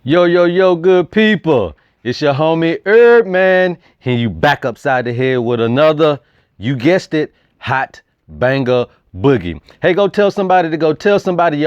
Yo, yo, yo, good people. It's your homie HerbMan. Here you back upside the head with another, you guessed it, hot banger boogie. Hey, go tell somebody your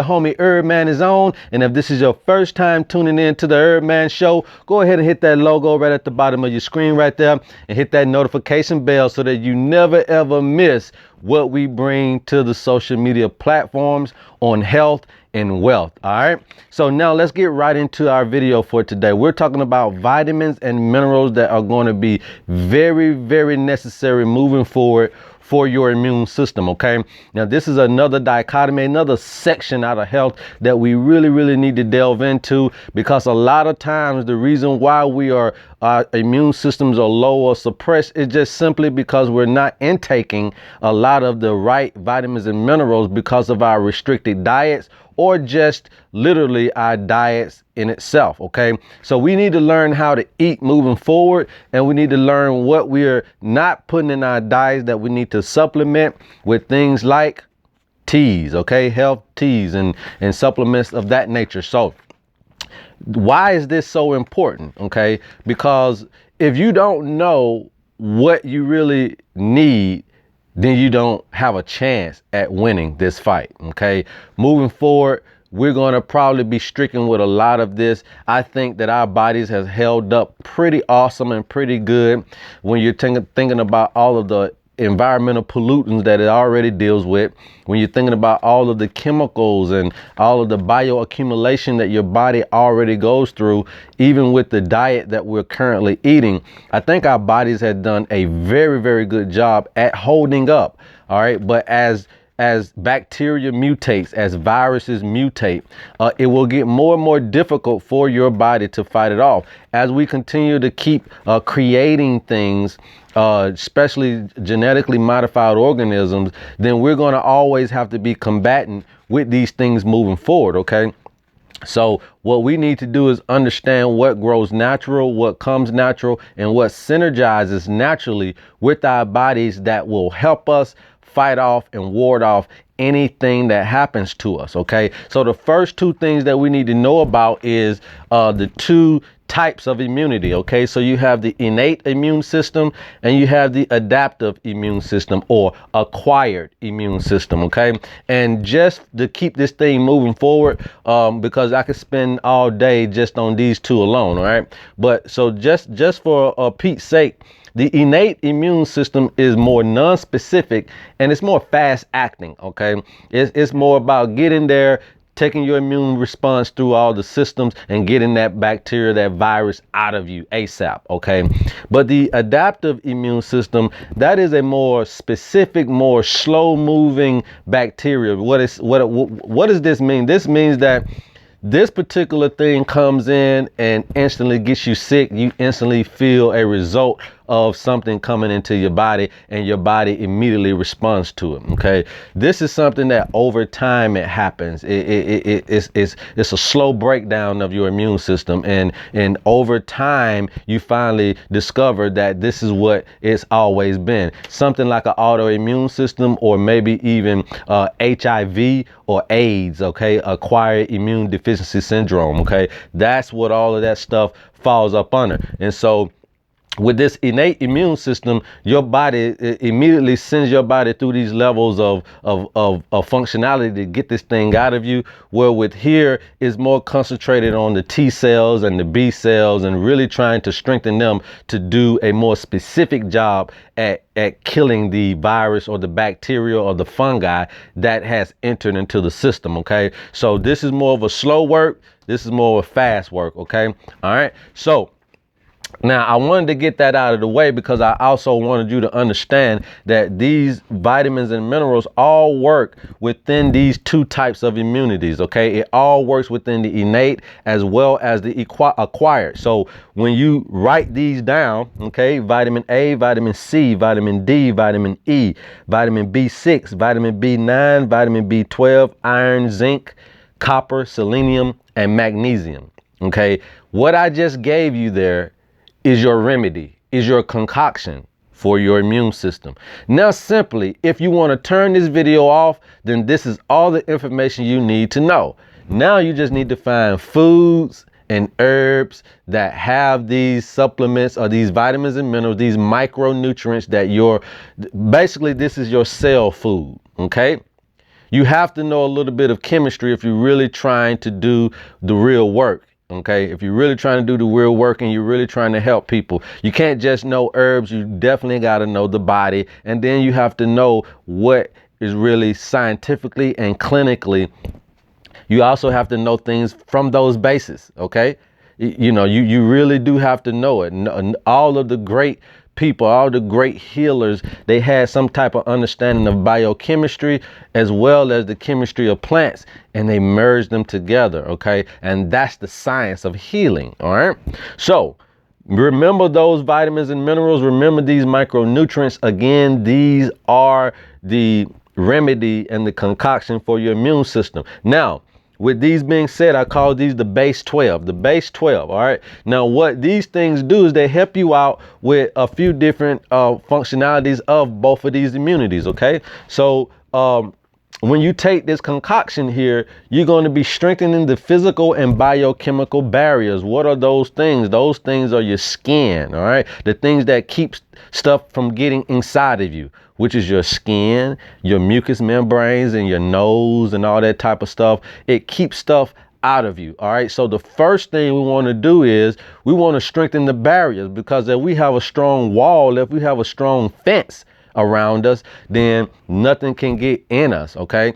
homie HerbMan is on. And if this is your first time tuning in to the HerbMan show, go ahead and hit that logo right at the bottom of your screen right there and hit that notification bell so that you never ever miss what we bring to the social media platforms on health and wealth. All right, so now let's get right into our video for today. We're talking about vitamins and minerals that are going to be very, very necessary moving forward for your immune system. Okay, now this is another dichotomy, another section out of health that we really need to delve into, because a lot of times the reason why our immune systems are low or suppressed is just simply because we're not intaking a lot of the right vitamins and minerals because of our restricted diets, or just literally our diets in itself. Okay, so we need to learn how to eat moving forward, and we need to learn what we're not putting in our diets that we need to supplement with things like teas, okay, health teas and supplements of that nature. So why is this so important? Okay, because if you don't know what you really need, then you don't have a chance at winning this fight. Okay, moving forward, we're going to probably be stricken with a lot of this. I think that our bodies has held up pretty awesome and pretty good when you're thinking about all of the environmental pollutants that it already deals with, when you're thinking about all of the chemicals and all of the bioaccumulation that your body already goes through, even with the diet that we're currently eating. I think our bodies have done a very good job at holding up. All right, but as bacteria mutates, as viruses mutate, it will get more and more difficult for your body to fight it off. As we continue to keep creating things, especially genetically modified organisms, then we're going to always have to be combatant with these things moving forward. Okay, so what we need to do is understand what grows natural, what comes natural, and what synergizes naturally with our bodies that will help us fight off and ward off anything that happens to us. Okay, so the first two things that we need to know about is the two types of immunity. Okay, so you have the innate immune system and you have the adaptive immune system, or acquired immune system. Okay, and just to keep this thing moving forward, because I could spend all day just on these two alone. All right, but so just for Pete's sake, the innate immune system is more non-specific and it's more fast acting. Okay, it's more about getting there, taking your immune response through all the systems and getting that bacteria, that virus out of you ASAP. Okay, but the adaptive immune system, that is a more specific, more slow moving bacteria. What does this mean? This means that this particular thing comes in and instantly gets you sick. You instantly feel a result of something coming into your body, and your body immediately responds to it. Okay, this is something that over time it happens. It's a slow breakdown of your immune system, and over time you finally discover that this is what it's always been. Something like an autoimmune system, or maybe even HIV or AIDS. Okay, acquired immune deficiency syndrome. Okay, that's what all of that stuff falls up under. And so with this innate immune system, your body immediately sends your body through these levels of functionality to get this thing out of you. Where with here is more concentrated on the T cells and the B cells, and really trying to strengthen them to do a more specific job at killing the virus or the bacteria or the fungi that has entered into the system. Okay, so this is more of a slow work. This is more of a fast work. Okay, all right, so now, I wanted to get that out of the way because I also wanted you to understand that these vitamins and minerals all work within these two types of immunities. Okay, it all works within the innate as well as the acquired. So when you write these down, okay, vitamin A, vitamin C, vitamin D, vitamin E, vitamin B6, vitamin B9, vitamin B12, iron, zinc, copper, selenium, and magnesium. Okay, what I just gave you there is your remedy, is your concoction for your immune system. Now, simply, if you want to turn this video off, then this is all the information you need to know. Now you just need to find foods and herbs that have these supplements or these vitamins and minerals, these micronutrients that basically this is your cell food, okay? You have to know a little bit of chemistry if you're really trying to do the real work. Okay, if you're really trying to do the real work and you're really trying to help people, you can't just know herbs. You definitely got to know the body, and then you have to know what is really scientifically and clinically. You also have to know things from those bases. Okay, you really do have to know it. All of the great people, all the great healers, they had some type of understanding of biochemistry as well as the chemistry of plants, and they merged them together. Okay, and that's the science of healing. All right, so remember those vitamins and minerals. Remember these micronutrients. Again, these are the remedy and the concoction for your immune system. Now, with these being said, I call these the base 12, the base 12. All right. Now, what these things do is they help you out with a few different functionalities of both of these immunities. OK, so when you take this concoction here, you're going to be strengthening the physical and biochemical barriers. What are those things? Those things are your skin. All right. The things that keep stuff from getting inside of you, which is your skin, your mucous membranes, and your nose and all that type of stuff. It keeps stuff out of you. All right. So the first thing we want to do is we want to strengthen the barriers, because if we have a strong wall, if we have a strong fence around us, then nothing can get in us. Okay.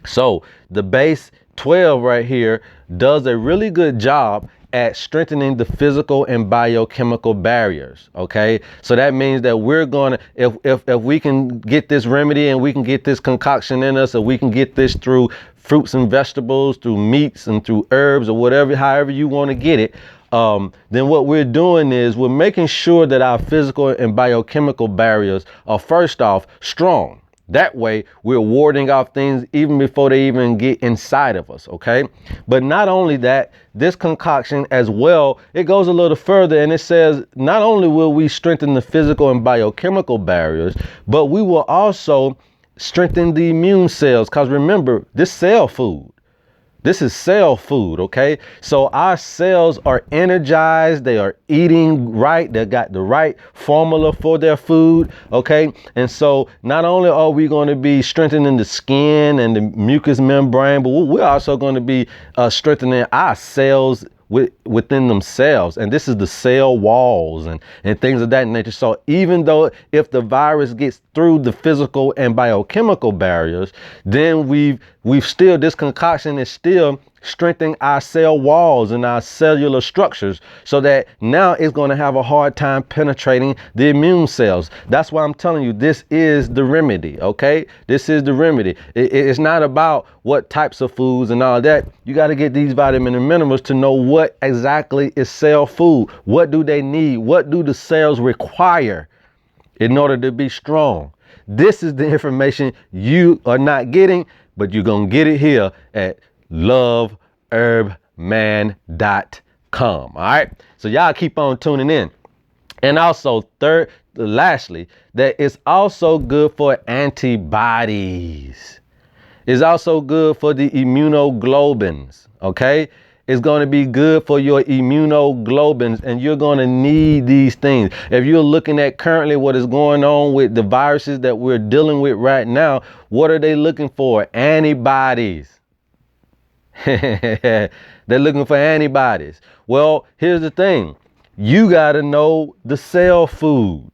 So the base 12 right here does a really good job at strengthening the physical and biochemical barriers. Okay, so that means that we're gonna, if we can get this remedy and we can get this concoction in us, or we can get this through fruits and vegetables, through meats and through herbs, or whatever, however you want to get it, then what we're doing is we're making sure that our physical and biochemical barriers are first off strong. That way we're warding off things even before they even get inside of us. Okay. But not only that, this concoction as well, it goes a little further, and it says not only will we strengthen the physical and biochemical barriers, but we will also strengthen the immune cells. Because remember, this cell food. This is cell food, okay? So our cells are energized, they are eating right, they got the right formula for their food, okay? And so not only are we going to be strengthening the skin and the mucous membrane, but we're also going to be strengthening our cells within themselves. And this is the cell walls and things of that nature. So even though if the virus gets through the physical and biochemical barriers, then we've still, this concoction is still strengthening our cell walls and our cellular structures, so that now it's going to have a hard time penetrating the immune cells. That's why I'm telling you, this is the remedy. Okay, this is the remedy. It's not about what types of foods and all that. You got to get these vitamins and minerals to know what exactly is cell food. What do they need? What do the cells require in order to be strong? This is the information you are not getting, but you're going to get it here at loveherbman.com. All right. So y'all keep on tuning in. And also lastly, that it's also good for antibodies. It's also good for the immunoglobulins. Okay. It's going to be good for your immunoglobulins, and you're going to need these things. If you're looking at currently what is going on with the viruses that we're dealing with right now, what are they looking for? Antibodies. They're looking for antibodies. Well, here's the thing. You got to know the cell food.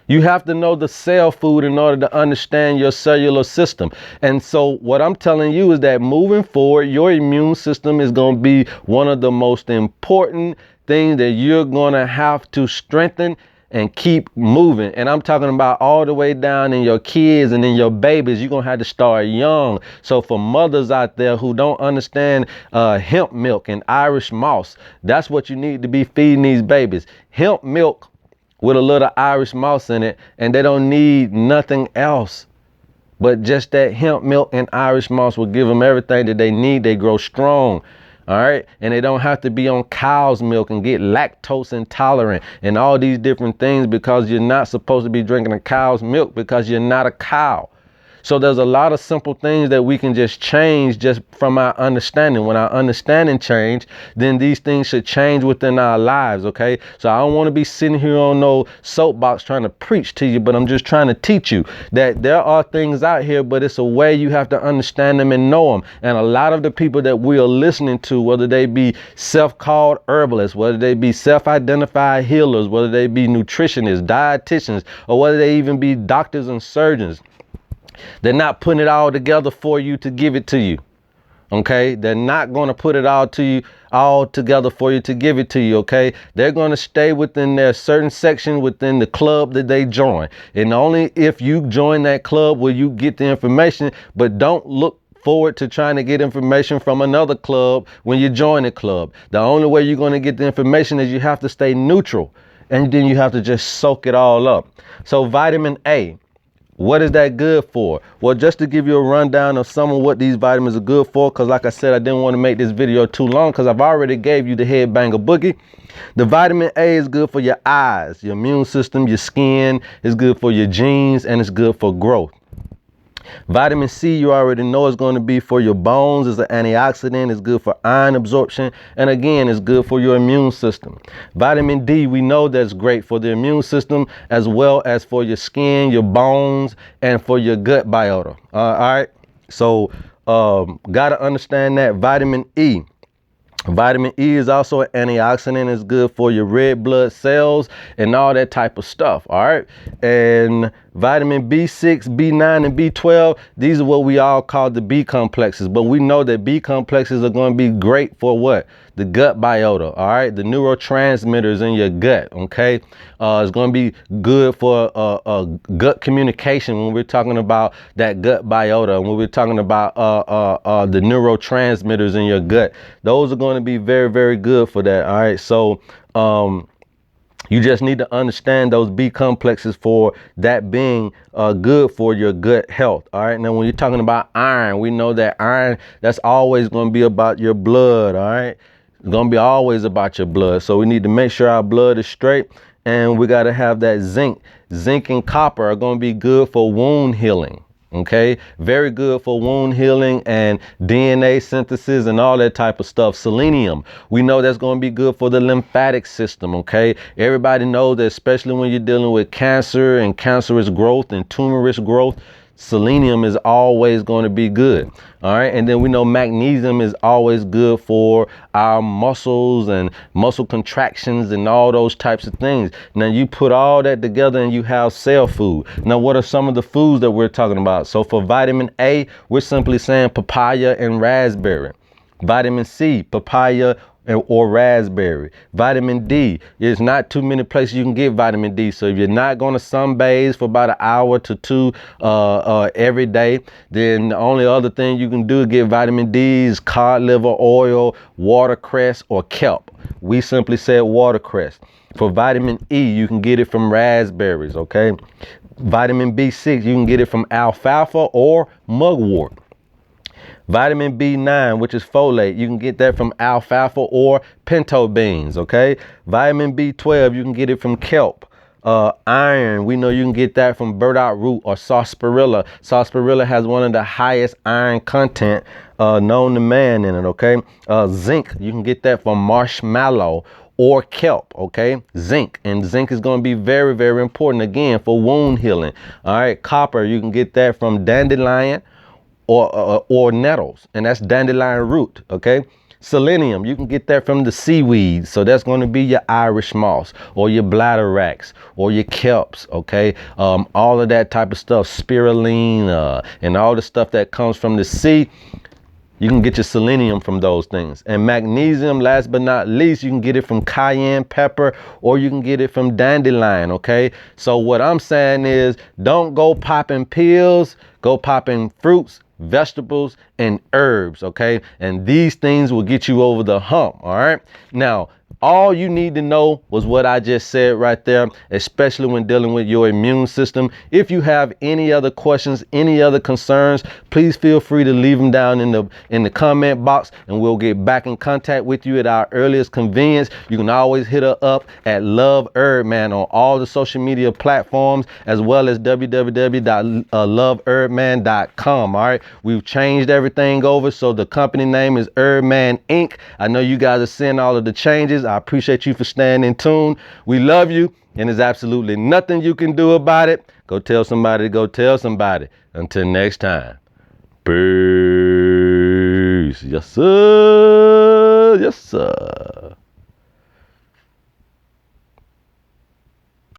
You have to know the cell food in order to understand your cellular system. And so what I'm telling you is that moving forward, your immune system is going to be one of the most important things that you're going to have to strengthen and keep moving. And I'm talking about all the way down in your kids and in your babies. You're going to have to start young. So for mothers out there who don't understand hemp milk and Irish moss, that's what you need to be feeding these babies. Hemp milk with a little Irish moss in it, and they don't need nothing else but just that hemp milk and Irish moss will give them everything that they need. They grow strong. All right. And they don't have to be on cow's milk and get lactose intolerant and all these different things, because you're not supposed to be drinking a cow's milk, because you're not a cow. So there's a lot of simple things that we can just change just from our understanding. When our understanding change, then these things should change within our lives, okay? So I don't want to be sitting here on no soapbox trying to preach to you, but I'm just trying to teach you that there are things out here, but it's a way you have to understand them and know them. And a lot of the people that we are listening to, whether they be self-called herbalists, whether they be self-identified healers, whether they be nutritionists, dietitians, or whether they even be doctors and surgeons, they're not putting it all together for you to give it to you. Okay, they're not going to put it all together for you to give it to you. Okay, they're going to stay within their certain section within the club that they join, and only if you join that club will you get the information. But don't look forward to trying to get information from another club when you join a club. The only way you're going to get the information is you have to stay neutral, and then you have to just soak it all up. So vitamin A. What is that good for? Well, just to give you a rundown of some of what these vitamins are good for, because like I said, I didn't want to make this video too long because I've already gave you the headbanger boogie. The vitamin A is good for your eyes, your immune system, your skin. It's good for your genes, and it's good for growth. Vitamin C, you already know, is going to be for your bones. It's an antioxidant. It's good for iron absorption. And again, it's good for your immune system. Vitamin D, we know that's great for the immune system as well as for your skin, your bones, and for your gut biota. All right. So got to understand that. Vitamin E. Vitamin E is also an antioxidant. It's good for your red blood cells and all that type of stuff. All right. And vitamin B6, B9, and B12, these are what we all call the B complexes. But we know that B complexes are going to be great for what? The gut biota. All right. The neurotransmitters in your gut. Okay. It's going to be good for gut communication when we're talking about that gut biota. And when we're talking about the neurotransmitters in your gut, those are going to be very, very good for that. All right. So, you just need to understand those B complexes for that being good for your gut health. All right. Now, when you're talking about iron, we know that iron, that's always going to be about your blood. All right. It's going to be always about your blood. So we need to make sure our blood is straight, and we got to have that zinc. Zinc and copper are going to be good for wound healing. Okay, very good for wound healing and DNA synthesis and all that type of stuff. Selenium, we know that's going to be good for the lymphatic system. Okay, everybody knows that, especially when you're dealing with cancer and cancerous growth and tumorous growth, selenium is always going to be good. All right. And then we know magnesium is always good for our muscles and muscle contractions and all those types of things. Now you put all that together and you have cell food. Now, what are some of the foods that we're talking about? So for vitamin A, we're simply saying papaya and raspberry. Vitamin C, papaya or raspberry. Vitamin D, there's not too many places you can get vitamin D. So if you're not going to sunbathe for about an hour to two every day, then the only other thing you can do to get vitamin D is cod liver oil, watercress, or kelp. We simply said watercress. For vitamin E, you can get it from raspberries, okay? Vitamin B6, you can get it from alfalfa or mugwort. Vitamin B9, which is folate, you can get that from alfalfa or pinto beans, okay? Vitamin B12, you can get it from kelp. Iron, we know you can get that from burdock root or sarsaparilla. Sarsaparilla has one of the highest iron content known to man in it, okay? Zinc, you can get that from marshmallow or kelp, okay? Zinc, and zinc is going to be very, very important, again, for wound healing. All right, copper, you can get that from dandelion or nettles, and that's dandelion root, okay? Selenium, you can get that from the seaweed, so that's going to be your Irish moss or your bladderwracks or your kelps, okay? All of that type of stuff, spirulina, and all the stuff that comes from the sea, you can get your selenium from those things. And magnesium, last but not least, you can get it from cayenne pepper or you can get it from dandelion, okay? So what I'm saying is, don't go popping pills, go popping fruits, vegetables, and herbs, okay? And these things will get you over the hump, all right? Now, All you need to know was what I just said right there, especially when dealing with your immune system. If you have any other questions, any other concerns, please feel free to leave them down in the comment box, and we'll get back in contact with you at our earliest convenience. You can always hit her up at loveherbman on all the social media platforms, as well as www.loveherbman.com. All right, we've changed everything over, so the company name is HerbMan Inc. I know you guys are seeing all of the changes. I appreciate you for staying in tune. We love you, and there's absolutely nothing you can do about it. Go tell somebody to go tell somebody. Until next time, peace. Yes, sir. Yes, sir.